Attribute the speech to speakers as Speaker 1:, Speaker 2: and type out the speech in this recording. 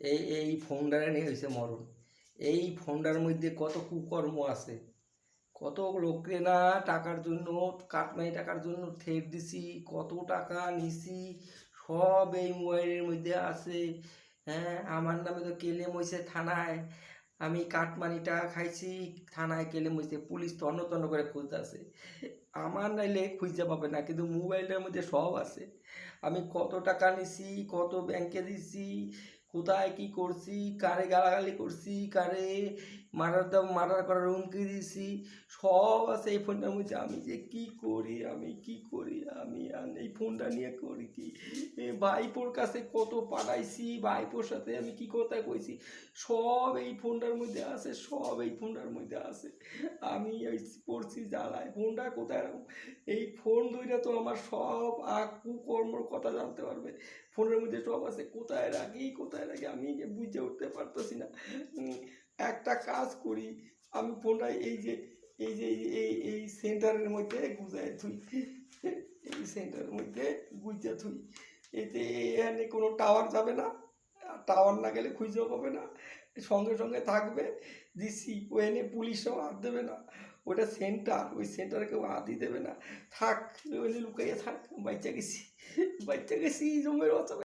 Speaker 1: এই ফোনটারে নিয়ে হয়েছে মরণ। এই ফোনটার মধ্যে কত কুকর্ম আছে, কত লোকরে না টাকার জন্য, কাটমানি টাকার জন্য ঠেট দিছি, কত টাকা নিছি, সব এই মোবাইলের মধ্যে আছে। হ্যাঁ, আমার নামে তো কেলেম হয়েছে থানায়, আমি কাটমানি টাকা খাইছি, থানায় কেলেম হয়েছে, পুলিশ তন্ন তন্ন করে খুঁজতেছে। আমার নাইলে খুঁজতে পাবে না, কিন্তু মোবাইলটার মধ্যে সব আছে। আমি কত টাকা নিছি, কত ব্যাংকে দিছি, কোথায় কি করছি, কারে গালাগালি করছি, কারে মার্ডার করার হুমকি দিছি, সব আছে এই ফোনটার মধ্যে। আমি যে কি করি, আমি কি করি, আমি আর এই ফোনটা নিয়ে করি কি। ভাইপোর কাছে কত পাঠাইছি, ভাইপোর সাথে আমি কি কথা কইছি, সব এই ফোনটার মধ্যে আছে, সব এই ফোনটার মধ্যে আছে। আমি এই পড়ছি জ্বালায়, ফোনটা কোথায় রাখবো। এই ফোন ধইরা তো আমার সব কুকর্মর কথা জানতে পারবে। ফোনের মধ্যে সব আছে, কোথায় রাখি কোথায় রাখি আমি যে বুঝে উঠতে পারতেছি না। একটা কাজ করি, আমি ফোনটা এই সেন্টারের মধ্যে গুজায় থুই, এই সেন্টারের মধ্যে গুজা থুই। এতে এখানে কোনো টাওয়ার যাবে না, টাওয়ার না গেলে খুঁজেও পাবে না, সঙ্গে সঙ্গে থাকবে। দিছি ওখানে পুলিশও হাত দেবে না, ওটা সেন্টার, ওই সেন্টারে কেউ হাতই দেবে না। থাক, ওখানে লুকাইয়ে থাক, বাচ্চা গেছি, বাচ্চা গেছি, জমের বাচ্চা।